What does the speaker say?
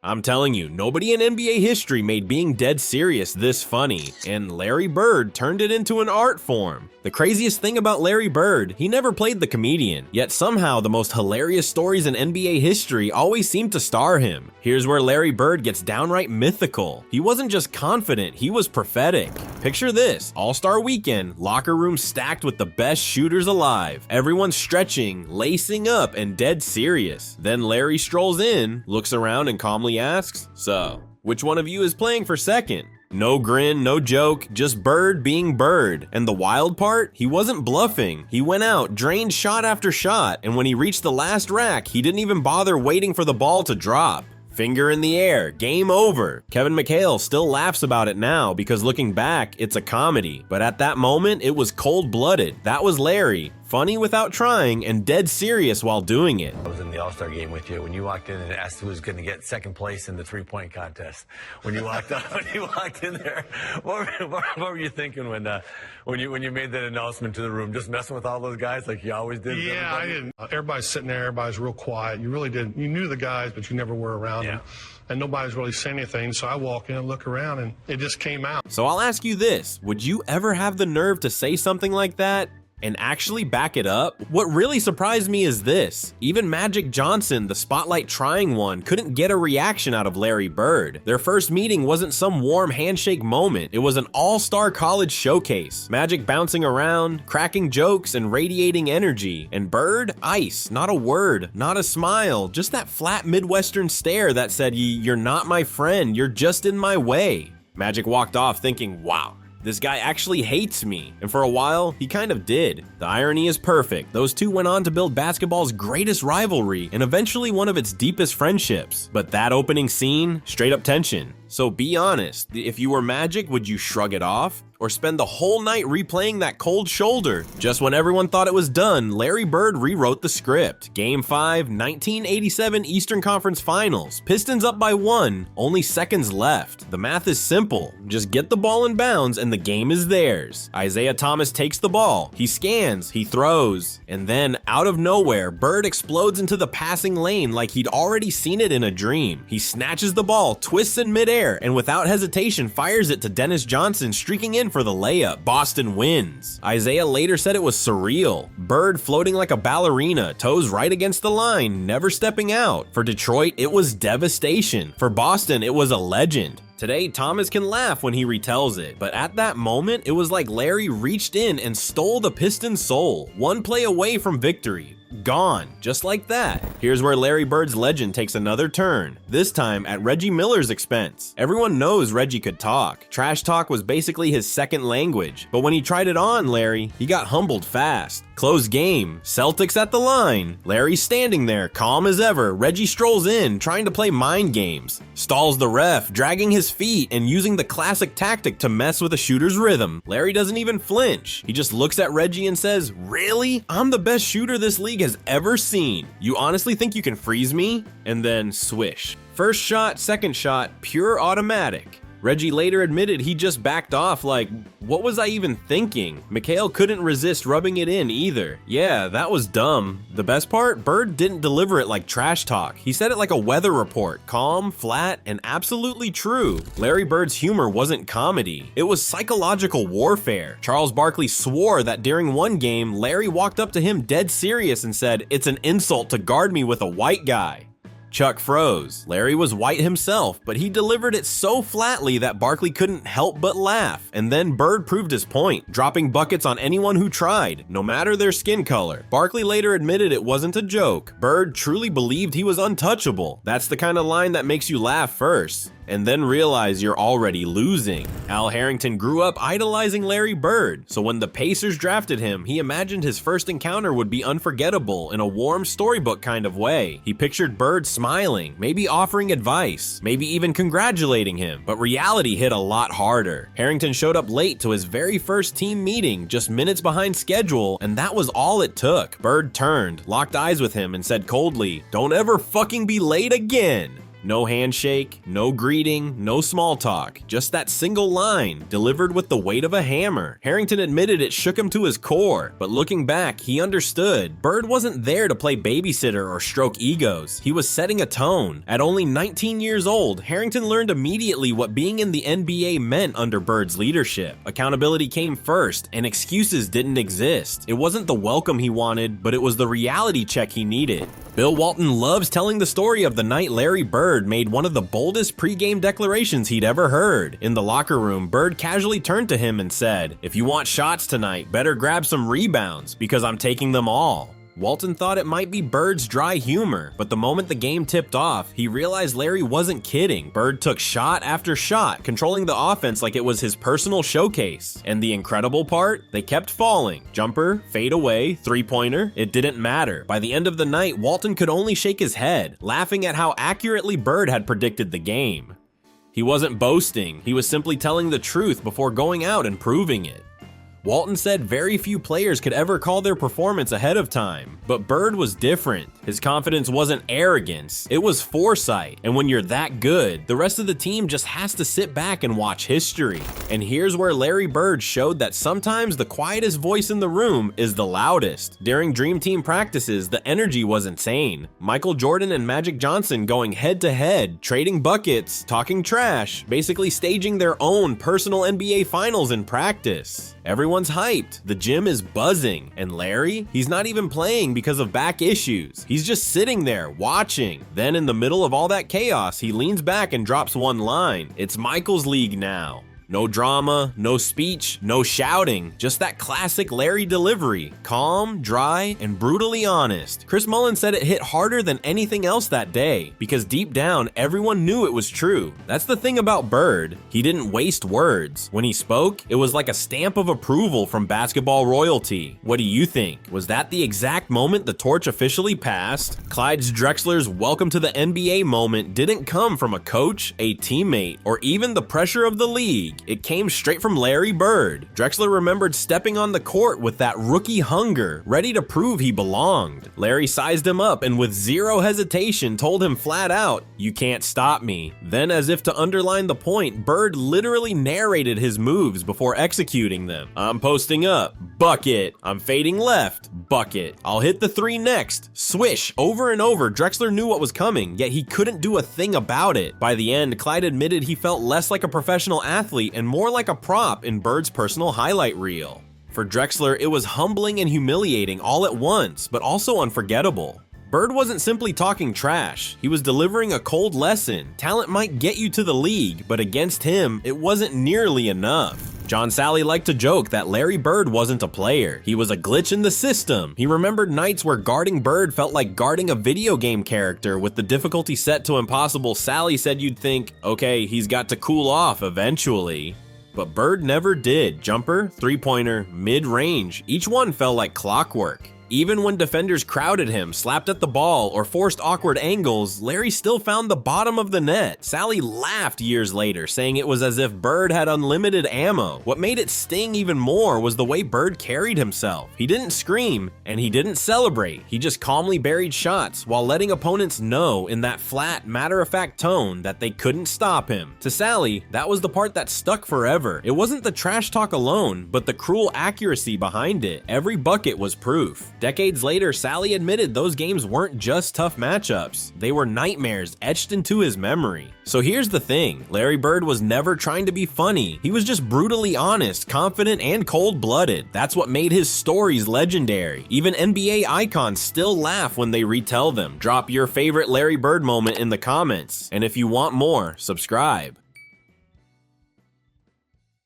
I'm telling you, nobody in NBA history made being dead serious this funny, and Larry Bird turned it into an art form. The craziest thing about Larry Bird, he never played the comedian, yet somehow the most hilarious stories in NBA history always seem to star him. Here's where Larry Bird gets downright mythical. He wasn't just confident, he was prophetic. Picture this, All-Star Weekend, locker room stacked with the best shooters alive. Everyone's stretching, lacing up, and dead serious. Then Larry strolls in, looks around and calmly asks, "So, which one of you is playing for second?" No grin, no joke, just Bird being Bird. And the wild part? He wasn't bluffing. He went out, drained shot after shot, and when he reached the last rack, he didn't even bother waiting for the ball to drop. Finger in the air, game over. Kevin McHale still laughs about it now because looking back, it's a comedy. But at that moment, it was cold-blooded. That was Larry. Funny without trying and dead serious while doing it. I was in the All-Star game with you when you walked in and asked who was going to get second place in the three-point contest. When you walked in there, what were you thinking when you made that announcement to the room? Just messing with all those guys like you always did? Yeah, I didn't. Everybody's sitting there. Everybody's real quiet. You really didn't. You knew the guys, but you never were around them. And nobody's really saying anything. So I walk in and look around, and it just came out. So I'll ask you this. Would you ever have the nerve to say something like that and actually back it up? What really surprised me is this. Even Magic Johnson, the spotlight trying one, couldn't get a reaction out of Larry Bird. Their first meeting wasn't some warm handshake moment. It was an all-star college showcase. Magic bouncing around, cracking jokes, and radiating energy. And Bird, ice, not a word, not a smile, just that flat Midwestern stare that said, "You're not my friend, you're just in my way." Magic walked off thinking, wow, this guy actually hates me. And for a while, he kind of did. The irony is perfect. Those two went on to build basketball's greatest rivalry and eventually one of its deepest friendships. But that opening scene, straight up tension. So be honest, if you were Magic, would you shrug it off? Or spend the whole night replaying that cold shoulder? Just when everyone thought it was done, Larry Bird rewrote the script. Game 5, 1987 Eastern Conference Finals. Pistons up by 1, only seconds left. The math is simple. Just get the ball in bounds and the game is theirs. Isaiah Thomas takes the ball. He scans, he throws. And then, out of nowhere, Bird explodes into the passing lane like he'd already seen it in a dream. He snatches the ball, twists in midair, and without hesitation fires it to Dennis Johnson, streaking in for the layup. Boston wins. Isaiah later said it was surreal. Bird floating like a ballerina, toes right against the line, never stepping out. For Detroit, it was devastation. For Boston, it was a legend. Today, Thomas can laugh when he retells it, but at that moment, it was like Larry reached in and stole the Pistons' soul. One play away from victory. Gone, just like that. Here's where Larry Bird's legend takes another turn, this time at Reggie Miller's expense. Everyone knows Reggie could talk. Trash talk was basically his second language, but when he tried it on Larry, he got humbled fast. Close game, Celtics at the line. Larry's standing there, calm as ever. Reggie strolls in, trying to play mind games. Stalls the ref, dragging his feet and using the classic tactic to mess with a shooter's rhythm. Larry doesn't even flinch. He just looks at Reggie and says, "Really? I'm the best shooter this league has ever seen. You honestly think you can freeze me?" And then swish. First shot, second shot, pure automatic. Reggie later admitted he just backed off like, what was I even thinking? McHale couldn't resist rubbing it in either. Yeah, that was dumb. The best part? Bird didn't deliver it like trash talk. He said it like a weather report, calm, flat, and absolutely true. Larry Bird's humor wasn't comedy. It was psychological warfare. Charles Barkley swore that during one game, Larry walked up to him dead serious and said, "It's an insult to guard me with a white guy." Chuck froze. Larry was white himself, but he delivered it so flatly that Barkley couldn't help but laugh. And then Bird proved his point, dropping buckets on anyone who tried, no matter their skin color. Barkley later admitted it wasn't a joke. Bird truly believed he was untouchable. That's the kind of line that makes you laugh first, and then realize you're already losing. Al Harrington grew up idolizing Larry Bird, so when the Pacers drafted him, he imagined his first encounter would be unforgettable in a warm storybook kind of way. He pictured Bird smiling, maybe offering advice, maybe even congratulating him, but reality hit a lot harder. Harrington showed up late to his very first team meeting, just minutes behind schedule, and that was all it took. Bird turned, locked eyes with him, and said coldly, "Don't ever fucking be late again." No handshake, no greeting, no small talk, just that single line, delivered with the weight of a hammer. Harrington admitted it shook him to his core, but looking back, he understood. Bird wasn't there to play babysitter or stroke egos. He was setting a tone. At only 19 years old, Harrington learned immediately what being in the NBA meant under Bird's leadership. Accountability came first, and excuses didn't exist. It wasn't the welcome he wanted, but it was the reality check he needed. Bill Walton loves telling the story of the night Larry Bird made one of the boldest pregame declarations he'd ever heard. In the locker room, Bird casually turned to him and said, "If you want shots tonight, better grab some rebounds, because I'm taking them all." Walton thought it might be Bird's dry humor, but the moment the game tipped off, he realized Larry wasn't kidding. Bird took shot after shot, controlling the offense like it was his personal showcase. And the incredible part? They kept falling. Jumper, fade away, three-pointer, it didn't matter. By the end of the night, Walton could only shake his head, laughing at how accurately Bird had predicted the game. He wasn't boasting, he was simply telling the truth before going out and proving it. Walton said very few players could ever call their performance ahead of time, but Bird was different. His confidence wasn't arrogance, it was foresight. And when you're that good, the rest of the team just has to sit back and watch history. And here's where Larry Bird showed that sometimes the quietest voice in the room is the loudest. During Dream Team practices, the energy was insane. Michael Jordan and Magic Johnson going head to head, trading buckets, talking trash, basically staging their own personal NBA finals in practice. Everyone's hyped, the gym is buzzing, and Larry? He's not even playing because of back issues. He's just sitting there, watching. Then in the middle of all that chaos, he leans back and drops one line. It's Michael's league now. No drama, no speech, no shouting, just that classic Larry delivery. Calm, dry, and brutally honest. Chris Mullin said it hit harder than anything else that day, because deep down, everyone knew it was true. That's the thing about Bird. He didn't waste words. When he spoke, it was like a stamp of approval from basketball royalty. What do you think? Was that the exact moment the torch officially passed? Clyde Drexler's welcome to the NBA moment didn't come from a coach, a teammate, or even the pressure of the league. It came straight from Larry Bird. Drexler remembered stepping on the court with that rookie hunger, ready to prove he belonged. Larry sized him up and with zero hesitation told him flat out, "You can't stop me." Then, as if to underline the point, Bird literally narrated his moves before executing them. "I'm posting up, bucket. I'm fading left, bucket. I'll hit the three next, swish." Over and over, Drexler knew what was coming, yet he couldn't do a thing about it. By the end, Clyde admitted he felt less like a professional athlete and more like a prop in Bird's personal highlight reel. For Drexler, it was humbling and humiliating all at once, but also unforgettable. Bird wasn't simply talking trash, he was delivering a cold lesson. Talent might get you to the league, but against him, it wasn't nearly enough. John Sally liked to joke that Larry Bird wasn't a player, he was a glitch in the system. He remembered nights where guarding Bird felt like guarding a video game character with the difficulty set to impossible. Sally said you'd think, okay, he's got to cool off eventually. But Bird never did. Jumper, three-pointer, mid-range, each one felt like clockwork. Even when defenders crowded him, slapped at the ball, or forced awkward angles, Larry still found the bottom of the net. Sally laughed years later, saying it was as if Bird had unlimited ammo. What made it sting even more was the way Bird carried himself. He didn't scream, and he didn't celebrate. He just calmly buried shots while letting opponents know in that flat, matter-of-fact tone that they couldn't stop him. To Sally, that was the part that stuck forever. It wasn't the trash talk alone, but the cruel accuracy behind it. Every bucket was proof. Decades later, Sally admitted those games weren't just tough matchups. They were nightmares etched into his memory. So here's the thing, Larry Bird was never trying to be funny. He was just brutally honest, confident, and cold-blooded. That's what made his stories legendary. Even NBA icons still laugh when they retell them. Drop your favorite Larry Bird moment in the comments. And if you want more, subscribe.